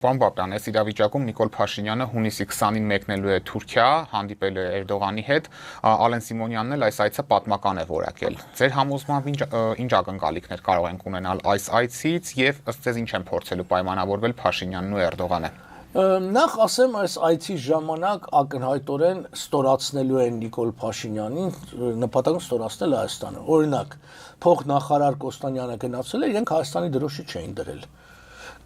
Պարոն Բաբյան, այս իրավիճակում Նիկոլ Փաշինյանը հունիսի 20-ին մեկնելու է Թուրքիա, հանդիպել է Էրդողանի հետ, Ալեն Սիմոնյանն էլ այս այցը պատմական է որակել։ Ձեր համոզմամբ ինչ ակնկալիքներ կարող ենք ունենալ այս այցից եւ ըստ ձեզ ինչ են փորձելու պայմանավորվել Փաշինյանն ու Էրդողանը։ Նախ ասեմ, այս այցի ժամանակ ակնհայտորեն ստորացնելու են Նիկոլ Փաշինյանին, նպատակը ստորացնել Հայաստանը։ Օրինակ, փոխնախարար Կոստանյանը գնացել է, իրենք Հայաստանի դրոշը չէին դրել։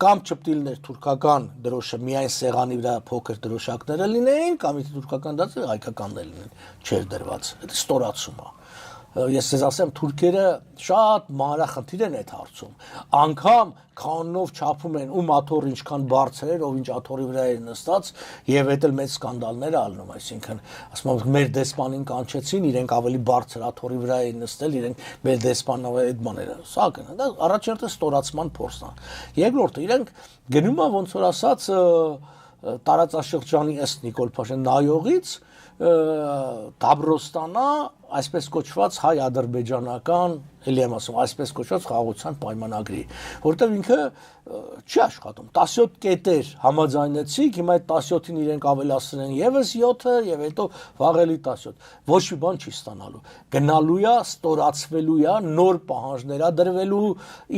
Կամ չպտիլներ թուրքական դրոշը միայն սեղանի վրա փոքր դրոշակները լինեին, կամ եթե թուրքական դարձել հայկականներ լինեն, չէր դրված։ Դա ստորացում է։ Ես ձեզ ասեմ, թուրքերը շատ մանրախնդիր են այդ հարցում։ Անգամ քանով չափում են ում աթոռը ինչքան բարձր էր, ով ինչ աթոռի վրա էր նստած, եւ այդ էլ մեծ սկանդալներ ալնում, այսինքն, ասում եմ, մեր դեսպանին կանչեցին, իրենք ավելի բարձր աթոռի վրա էին նստել, իրենք մեր դեսպանով այդ բաները։ Սա կն, դա առաջինը ստորացման փորձն է։ Երկրորդը, իրենք գնում են ոնց որ ասած տարածաշրջանի ըստ Նիկոլ Փաշինյանի նայողից Դաբրոստանա այսպես կոչված հայ-ադրբեջանական, էլի եմ ասում, այսպես կոչված խաղաղության պայմանագրի, որտեղ ինքը չի աշխատում։ 17 կետեր համաձայնեցիք, հիմա այդ 17-ին իրենք ավելացրել են եւս 7-ը եւ հետո վաղելի 17։ Ոչ մի բան չի ստանալու։ Գնալու է, ստորացվելու է, նոր պահանջներ է դրվելու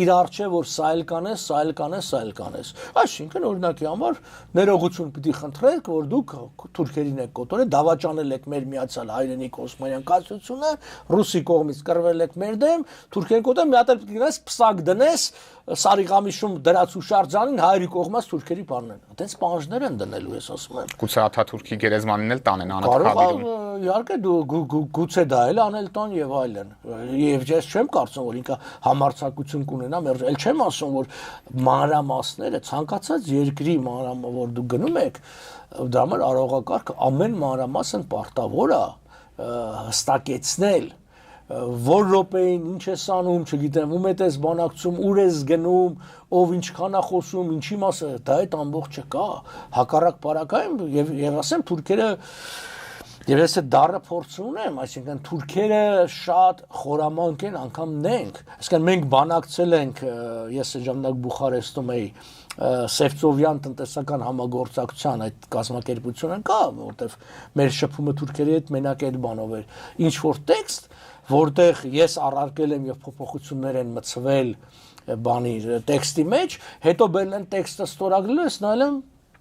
իր առջև, որ սա էլ կանես, սա էլ կանես, սա էլ կանես։ Այսինքն օրինակի համար ներողություն պիտի խնդրենք, որ դուք թուրքերին եք կոտորել, դավաճանել եք մեր միացյալ հայրենիք Օսմանյան կայսրությունը, ռուսի կողմից կռվել եք մեր դեմ, թուրքերին կոտորել, մի հատ էլ պիտի գնաս պսակ դնես Սարիղամիշում դրած ու շարժանին հայերի կողմից թուրքերի բանն։ Այդպես պահանջներ են դնելու, ես ասում եմ։ Գուցե Աթաթուրքի գերեզմանին էլ տանեն անընդհատ։ Իհարկե գուցե դա էլ անել տան եւ այլն։ Եվ ես չեմ կարծում, որ ինքը համարձակություն կունենա, էլ չեմ ասում, որ մանրամասները ցանկացած երկրի մանրամասը, որ դուք գնում եք, դրա համար արողակարգը ամեն մանրամասն պարտավոր է հստակեցնել որ րոպեին ինչ ես անում, չգիտեմ, ում հետ ես բանակցում, ուր ես գնում, ով ինչքան է խոսում, ինչի մասը, դա այդ ամբողջը կա, հակառակ բարակայում եւ ասեմ թուրքերը եւ ես այդ դառը փորձ ունեմ, այսինքն թուրքերը շատ խորամանկ են, անգամ նենք, այսինքն մենք բանակցել ենք, ես այդ ժամանակ Բուխարեստում էի Սևծովյան տնտեսական համագործակցության այդ կազմակերպությունը կա, որտեվ մեր շփումը թուրքերի հետ մենակ այդ բանով էր, ինչ որ տեքստ որտեղ ես առարկել եմ եւ փոփոխություններ են մցվել բանի տեքստի մեջ, հետո բերել են տեքստը ստորագրել, ես նայել եմ,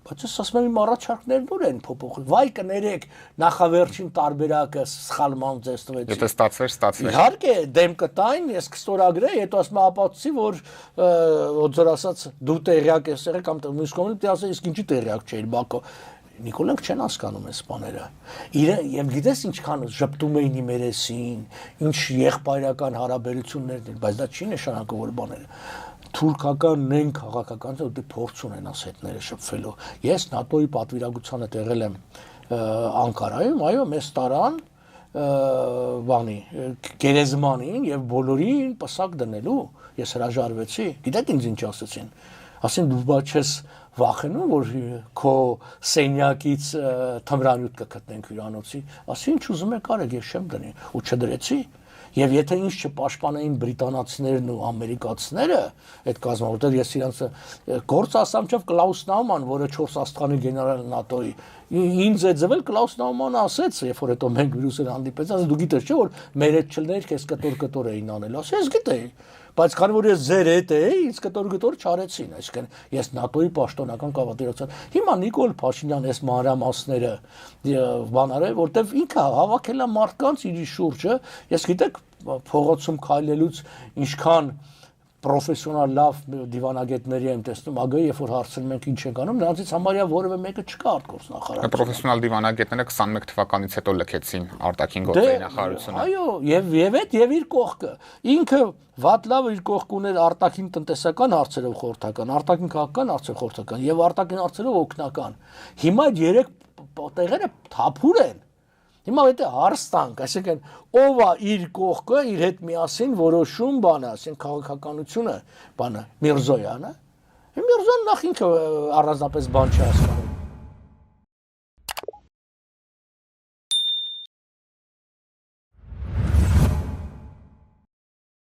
բայց ես ասում եմ իմ առաջարկներն ուր են փոփոխել։ Վայ կներեք, նախավերջին տարբերակը սխալման ձեզ տվեցի։ Եթե ստացվեր, ստացվեր։ Իհարկե, դեմ կտային, ես կստորագրեի, հետո ասում եմ ապացուցի, որ ոնց ասած դու տեղյակ ես եղել կամ մյուս կողմից դու ասես իսկ ինչի տեղյակ չէիր Բաքո։ Նիկոլենք չեն հասկանում այս բաները։ Եվ գիտես ինչքան ժպտում էին իմ երեսին, ինչ եղբայրական հարաբերություններ են, բայց դա չի նշանակում որ բաները թուրքական նեն քաղաքական դե փորձ ունեն ասետները շփվելու։ Ես ՆԱՏՕ-ի պատվիրակությանը եղել եմ Անկարայում, այո, մեզ տարան բանի գերեզմանին եւ բոլորին պսակ դնելու։ Ես հրաժարվեցի։ Գիտեք ինձ ինչ ասեցին։ Ասին դու բա չես վախենում որ քո սենյակից թմրանյութ կգտնենք հյուրանոցի, ասի ինչ ուզում եք արեք, ես չեմ դնի ու չդրեցի։ Եվ եթե ինչ չպաշտպանեին բրիտանացիներն ու ամերիկացիները այդ կազմը, որտեղ ես իրանց գործ ասամչով Կլաուս Նաուման, որը 4 աստղանի գեներալ ՆԱՏՕ-ի, ինձ է ձվել Կլաուս Նաումանը ասեց, երբ որ հետո մենք վիրուսը հանդիպեցին, ասեց դու գիտես չէ՞ որ մեր այդ չլներ քեզ կտոր էին անել, ասի ես գիտեի, բայց քանի որ ես ձեր հետ էի, ինձ կտոր չարեցին, այսինքն ես ՆԱՏՕ-ի պաշտոնական կավատիրացան։ Հիմա Նիկոլ Փաշինյան այս մանրամասները բանարը, որտեվ ինքը հավաքել է մարդկանց իր շուրջը, ես գիտեք փողոցում քայլելուց ինչքան պրոֆեսիոնալ լավ դիվանագետների եմ տեսնում, ագա երբ որ հարցնում ենք ինչ ենք անում, նրանցից համարյա որևէ մեկը չկա արտգործնախարարություն։ Պրոֆեսիոնալ դիվանագետները 21 թվականից հետո լքեցին արտաքին գործերի նախարարությունը։ Այո, եւ այդ եւ իր կողքը։ Ինքը վատ լավ իր կողք ուներ արտաքին տնտեսական հարցերով խորհրդական, արտաքին քաղաքական հարցերով խորհրդական եւ արտաքին հարցերով օգնական։ Հիմա այդ երեք տեղերը թափուր են։ Հիմա եթե հարստանք, այսինքն ով է իր կողքը, իր հետ միասին որոշում բանը, ասենք քաղաքականությունը, բանը Միրզոյանը։ Միրզոյան նախ ինքը առանձնապես բան չի հասկանում։